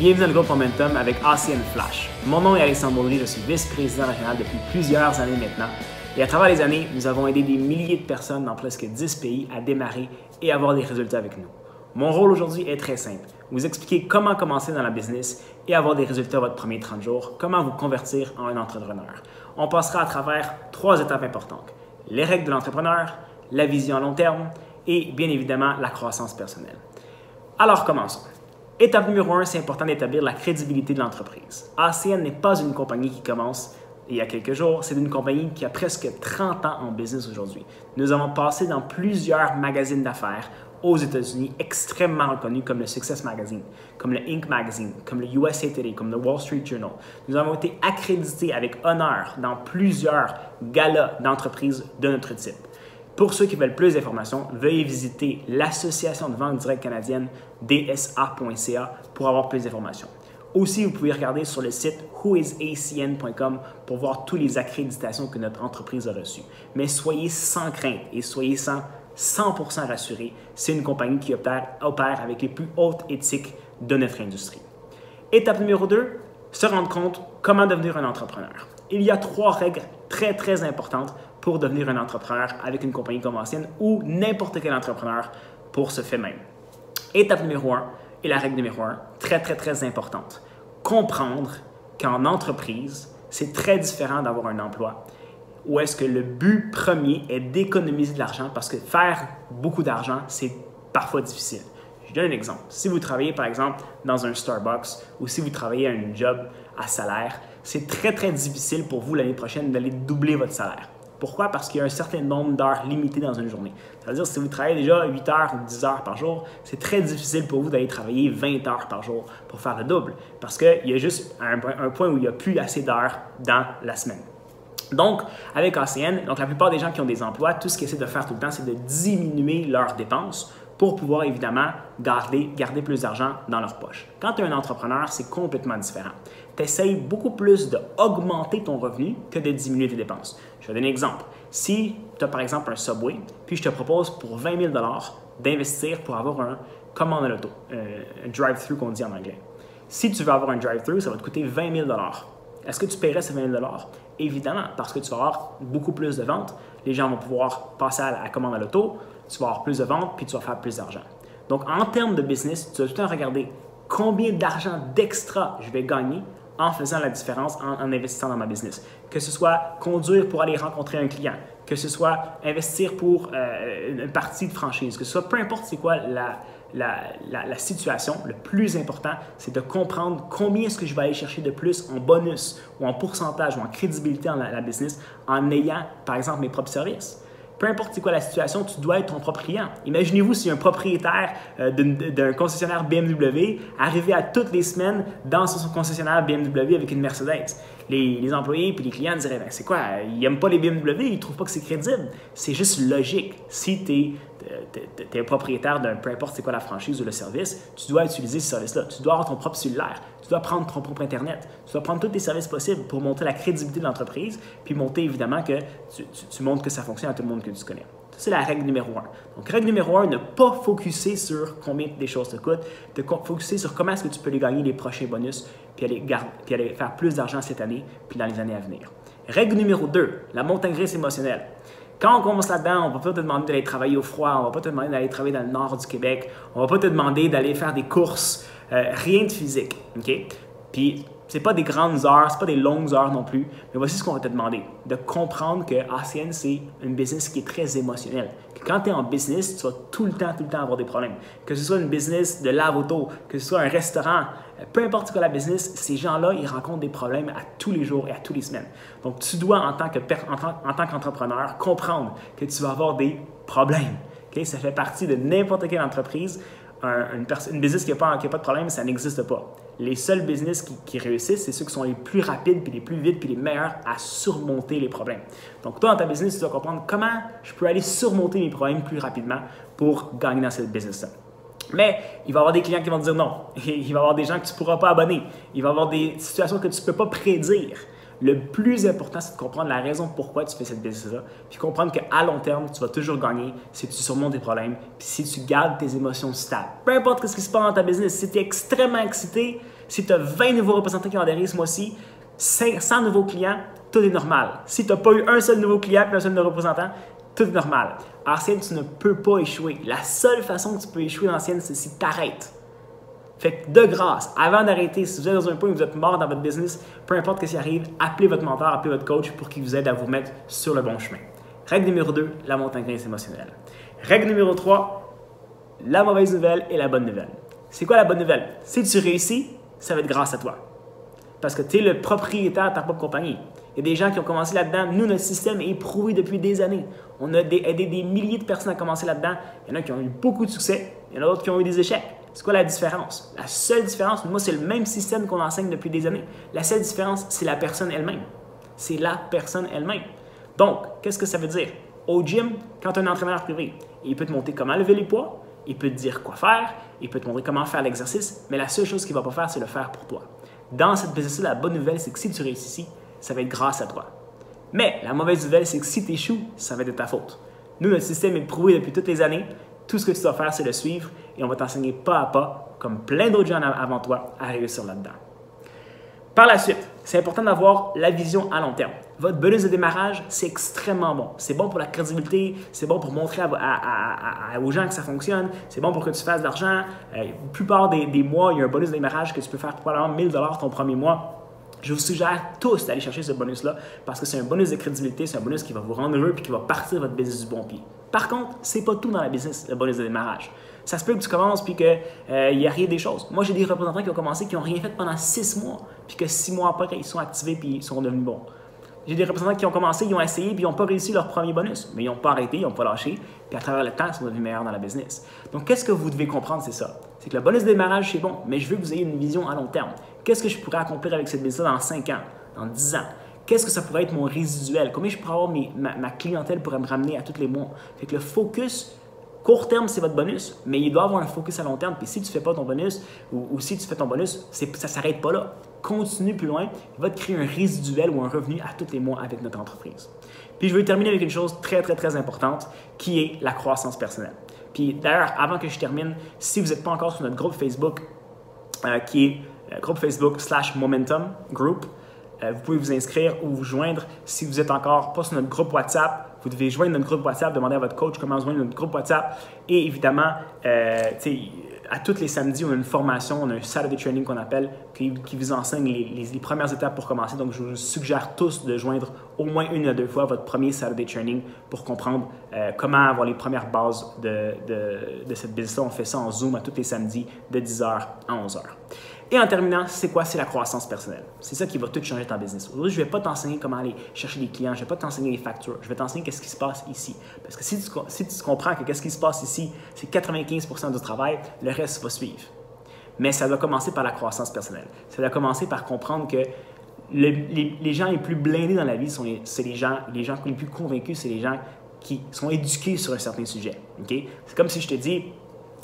Bienvenue dans le groupe Momentum avec ACN Flash. Mon nom est Alexandre Baudry, je suis vice-président régional depuis plusieurs années maintenant. Et à travers les années, nous avons aidé des milliers de personnes dans presque 10 pays à démarrer et avoir des résultats avec nous. Mon rôle aujourd'hui est très simple. Vous expliquer comment commencer dans la business et avoir des résultats votre premier 30 jours, comment vous convertir en un entrepreneur. On passera à travers 3 étapes importantes. Les règles de l'entrepreneur, la vision à long terme et bien évidemment la croissance personnelle. Alors commençons. Étape numéro 1, c'est important d'établir la crédibilité de l'entreprise. ACN n'est pas une compagnie qui commence il y a quelques jours, c'est une compagnie qui a presque 30 ans en business aujourd'hui. Nous avons passé dans plusieurs magazines d'affaires aux États-Unis extrêmement reconnus comme le Success Magazine, comme le Inc. Magazine, comme le USA Today, comme le Wall Street Journal. Nous avons été accrédités avec honneur dans plusieurs galas d'entreprises de notre type. Pour ceux qui veulent plus d'informations, veuillez visiter l'Association de vente directe canadienne, dsa.ca, pour avoir plus d'informations. Aussi, vous pouvez regarder sur le site whoisacn.com pour voir toutes les accréditations que notre entreprise a reçues. Mais soyez sans crainte et soyez 100% rassurés, c'est une compagnie qui opère avec les plus hautes éthiques de notre industrie. Étape numéro 2, se rendre compte comment devenir un entrepreneur. Il y a 3 règles très importantes pour devenir un entrepreneur avec une compagnie comme ACN ou n'importe quel entrepreneur pour ce fait même. Étape numéro 1 et la règle numéro 1, très importante. Comprendre qu'en entreprise, c'est très différent d'avoir un emploi où est-ce que le but premier est d'économiser de l'argent parce que faire beaucoup d'argent, c'est parfois difficile. Je donne un exemple. Si vous travaillez par exemple dans un Starbucks ou si vous travaillez à un job à salaire, c'est très difficile pour vous l'année prochaine d'aller doubler votre salaire. Pourquoi? Parce qu'il y a un certain nombre d'heures limitées dans une journée. C'est-à-dire si vous travaillez déjà 8 heures ou 10 heures par jour, c'est très difficile pour vous d'aller travailler 20 heures par jour pour faire le double. Parce qu'il y a juste un point où il n'y a plus assez d'heures dans la semaine. Donc, avec ACN, la plupart des gens qui ont des emplois, tout ce qu'ils essaient de faire tout le temps, c'est de diminuer leurs dépenses pour pouvoir évidemment garder plus d'argent dans leur poche. Quand tu es un entrepreneur, c'est complètement différent. Tu essayes beaucoup plus d'augmenter ton revenu que de diminuer tes dépenses. Je vais donner un exemple. Si tu as par exemple un Subway, puis je te propose pour 20 000 d'investir pour avoir un commande à l'auto, un drive-thru qu'on dit en anglais. Si tu veux avoir un drive-thru, ça va te coûter 20 000 Est-ce que tu paierais ces 20 000 Évidemment, parce que tu vas avoir beaucoup plus de ventes. Les gens vont pouvoir passer à la commande à l'auto, tu vas avoir plus de ventes, puis tu vas faire plus d'argent. Donc, en termes de business, tu dois tout le temps regarder combien d'argent d'extra je vais gagner en faisant la différence en investissant dans ma business. Que ce soit conduire pour aller rencontrer un client, que ce soit investir pour une partie de franchise, que ce soit peu importe c'est quoi la situation, le plus important, c'est de comprendre combien est-ce que je vais aller chercher de plus en bonus ou en pourcentage ou en crédibilité dans la business en ayant, par exemple, mes propres services. Peu importe c'est quoi la situation, tu dois être ton propre client. Imaginez-vous si un propriétaire d'un concessionnaire BMW arrivait à toutes les semaines dans son concessionnaire BMW avec une Mercedes. Les employés et les clients diraient ben, c'est quoi, ils n'aiment pas les BMW, ils ne trouvent pas que c'est crédible. C'est juste logique. Si tu es un propriétaire d'un peu importe c'est quoi la franchise ou le service, tu dois utiliser ce service-là. Tu dois avoir ton propre cellulaire, tu dois prendre ton propre Internet, tu dois prendre tous tes services possibles pour monter la crédibilité de l'entreprise, puis monter évidemment que tu montres que ça fonctionne à tout le monde que tu connais. Ça, c'est la règle numéro 1. Donc, règle numéro 1, ne pas focuser sur combien des choses te coûtent, de focuser sur comment est-ce que tu peux les gagner les prochains bonus, puis aller faire plus d'argent cette année, puis dans les années à venir. Règle numéro 2, la montagne russe émotionnelle. Quand on commence là-dedans, on ne va pas te demander d'aller travailler au froid, on ne va pas te demander d'aller travailler dans le nord du Québec, on ne va pas te demander d'aller faire des courses, rien de physique. Okay? Puis, ce n'est pas des grandes heures, ce n'est pas des longues heures non plus, mais voici ce qu'on va te demander, de comprendre que ACN, c'est une business qui est très émotionnelle. Que quand tu es en business, tu vas tout le temps avoir des problèmes. Que ce soit une business de lave-auto, que ce soit un restaurant, peu importe quoi la business, ces gens-là, ils rencontrent des problèmes à tous les jours et à toutes les semaines. Donc, tu dois, en tant qu'entrepreneur, comprendre que tu vas avoir des problèmes. Okay? Ça fait partie de n'importe quelle entreprise. Une business qui n'a pas de problème, ça n'existe pas. Les seuls business qui réussissent, c'est ceux qui sont les plus rapides, puis les plus vite, puis les meilleurs à surmonter les problèmes. Donc, toi, dans ta business, tu dois comprendre comment je peux aller surmonter mes problèmes plus rapidement pour gagner dans cette business-là. Mais il va y avoir des clients qui vont te dire non. Il va y avoir des gens que tu ne pourras pas abonner. Il va y avoir des situations que tu ne peux pas prédire. Le plus important, c'est de comprendre la raison pourquoi tu fais cette business-là, puis comprendre qu'à long terme, tu vas toujours gagner si tu surmontes tes problèmes, puis si tu gardes tes émotions stables. Peu importe ce qui se passe dans ta business, si tu es extrêmement excité, Si tu as 20 nouveaux représentants qui ont adhéré ce mois-ci, 100 nouveaux clients, tout est normal. Si tu n'as pas eu un seul nouveau client et un seul nouveau représentant, tout est normal. Ancienne, tu ne peux pas échouer. La seule façon que tu peux échouer dans Ancienne, c'est si tu arrêtes. Fait que de grâce, avant d'arrêter, si vous êtes dans un point où vous êtes mort dans votre business, peu importe ce qui arrive, appelez votre mentor, appelez votre coach pour qu'il vous aide à vous mettre sur le bon chemin. Règle numéro 2, la montagne russe émotionnelle. Règle numéro 3, la mauvaise nouvelle et la bonne nouvelle. C'est quoi la bonne nouvelle? Si tu réussis, ça va être grâce à toi. Parce que tu es le propriétaire de ta propre compagnie. Il y a des gens qui ont commencé là-dedans. Nous, notre système est éprouvé depuis des années. On a aidé des milliers de personnes à commencer là-dedans. Il y en a qui ont eu beaucoup de succès, il y en a d'autres qui ont eu des échecs. C'est quoi la différence? La seule différence, moi, c'est le même système qu'on enseigne depuis des années. La seule différence, c'est la personne elle-même. C'est la personne elle-même. Donc, qu'est-ce que ça veut dire? Au gym, quand tu es un entraîneur privé, il peut te montrer comment lever les poids, il peut te dire quoi faire, il peut te montrer comment faire l'exercice, mais la seule chose qu'il ne va pas faire, c'est le faire pour toi. Dans cette business-là, la bonne nouvelle, c'est que si tu réussis, ça va être grâce à toi. Mais la mauvaise nouvelle, c'est que si tu échoues, ça va être de ta faute. Nous, notre système est prouvé depuis toutes les années. Tout ce que tu dois faire, c'est le suivre et on va t'enseigner pas à pas, comme plein d'autres gens avant toi, à réussir là-dedans. Par la suite, c'est important d'avoir la vision à long terme. Votre bonus de démarrage, c'est extrêmement bon. C'est bon pour la crédibilité, c'est bon pour montrer aux gens que ça fonctionne, c'est bon pour que tu fasses de l'argent. La plupart des mois, il y a un bonus de démarrage que tu peux faire probablement 1 000 $ ton premier mois. Je vous suggère tous d'aller chercher ce bonus-là parce que c'est un bonus de crédibilité, c'est un bonus qui va vous rendre heureux et qui va partir votre business du bon pied. Par contre, ce n'est pas tout dans la business, le bonus de démarrage. Ça se peut que tu commences et qu'il n'y a rien des choses. Moi, j'ai des représentants qui ont commencé qui n'ont rien fait pendant 6 mois puis que 6 mois après, ils sont activés et ils sont devenus bons. J'ai des représentants qui ont commencé, ils ont essayé puis ils n'ont pas réussi leur premier bonus, mais ils n'ont pas arrêté, ils n'ont pas lâché puis à travers le temps, ils sont devenus meilleurs dans la business. Donc, qu'est-ce que vous devez comprendre, c'est ça. C'est que le bonus de démarrage, c'est bon, mais je veux que vous ayez une vision à long terme. Qu'est-ce que je pourrais accomplir avec cette business-là dans 5 ans, dans 10 ans? Qu'est-ce que ça pourrait être mon résiduel? Combien je pourrais avoir ma clientèle pourrait me ramener à tous les mois? Fait que le focus court terme, c'est votre bonus, mais il doit avoir un focus à long terme. Puis si tu ne fais pas ton bonus ou si tu fais ton bonus, ça ne s'arrête pas là. Continue plus loin, il va te créer un résiduel ou un revenu à tous les mois avec notre entreprise. Puis je vais terminer avec une chose très, très, très importante qui est la croissance personnelle. Puis d'ailleurs, avant que je termine, si vous n'êtes pas encore sur notre groupe Facebook, qui est groupe Facebook /Momentum Group, vous pouvez vous inscrire ou vous joindre. Si vous êtes encore pas sur notre groupe WhatsApp, vous devez joindre notre groupe WhatsApp, demander à votre coach comment joindre notre groupe WhatsApp. Et évidemment, à tous les samedis, on a une formation, on a un Saturday Training qu'on appelle, qui vous enseigne les premières étapes pour commencer. Donc, je vous suggère tous de joindre au moins 1 à 2 fois votre premier Saturday Training pour comprendre comment avoir les premières bases de cette business-là. On fait ça en Zoom à tous les samedis de 10h à 11h. Et en terminant, c'est quoi? C'est la croissance personnelle. C'est ça qui va tout changer ton business. Aujourd'hui, je ne vais pas t'enseigner comment aller chercher des clients, je ne vais pas t'enseigner les factures, je vais t'enseigner qu'est-ce qui se passe ici. Parce que si tu comprends que qu'est-ce qui se passe ici, c'est 95% du travail, le reste va suivre. Mais ça doit commencer par la croissance personnelle. Ça doit commencer par comprendre que les gens les plus blindés dans la vie, c'est les gens les plus convaincus, c'est les gens qui sont éduqués sur un certain sujet. Okay? C'est comme si je te dis,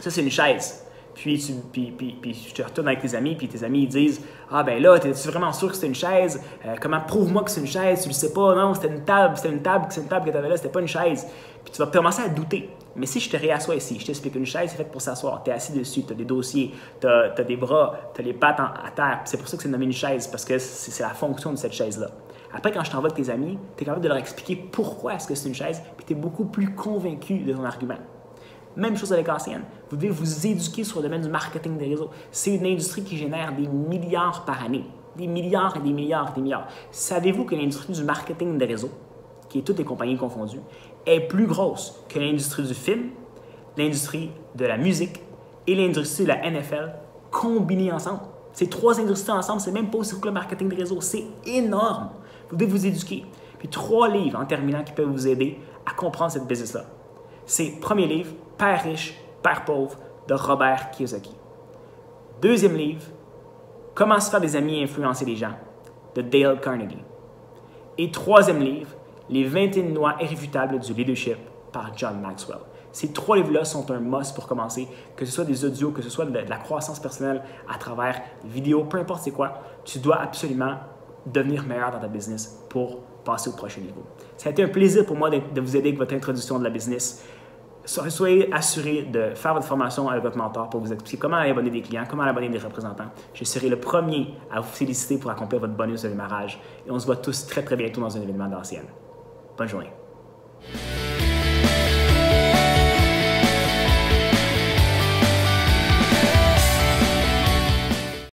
ça c'est une chaise. Puis je te retourne avec tes amis, puis tes amis ils disent « Ah ben là, es-tu vraiment sûr que c'est une chaise? Comment prouve-moi que c'est une chaise? Tu le sais pas, non, c'était une table que tu avais là, c'était pas une chaise. » Puis tu vas commencer à douter. Mais si je te réassois ici, je t'explique qu'une chaise, c'est faite pour s'asseoir. Tu es assis dessus, tu as des dossiers, tu as des bras, tu as les pattes à terre. C'est pour ça que c'est nommé une chaise, parce que c'est la fonction de cette chaise-là. Après, quand je t'envoie avec tes amis, tu es capable de leur expliquer pourquoi est-ce que c'est une chaise, puis tu es beaucoup plus convaincu de ton argument. Même chose avec ACN. Vous devez vous éduquer sur le domaine du marketing des réseaux. C'est une industrie qui génère des milliards par année. Des milliards et des milliards et des milliards. Savez-vous que l'industrie du marketing des réseaux, qui est toutes les compagnies confondues, est plus grosse que l'industrie du film, l'industrie de la musique et l'industrie de la NFL combinées ensemble? Ces 3 industries ensemble, c'est même pas aussi gros que le marketing des réseaux. C'est énorme. Vous devez vous éduquer. Puis 3 livres en terminant qui peuvent vous aider à comprendre cette business-là. C'est premier livre, Père riche, Père pauvre, de Robert Kiyosaki. Deuxième livre, Comment se faire des amis et influencer les gens, de Dale Carnegie. Et troisième livre, Les 21 lois irréfutables du leadership, par John Maxwell. Ces 3 livres-là sont un must pour commencer, que ce soit des audios, que ce soit de la croissance personnelle à travers des vidéos, peu importe c'est quoi, tu dois absolument devenir meilleur dans ta business pour passer au prochain niveau. Ça a été un plaisir pour moi de vous aider avec votre introduction de la business. soyez assurés de faire votre formation avec votre mentor pour vous expliquer comment aller abonner des clients, comment aller abonner des représentants. Je serai le premier à vous féliciter pour accomplir votre bonus de démarrage et on se voit tous très très bientôt dans un événement d'Ancienne. Bonne journée.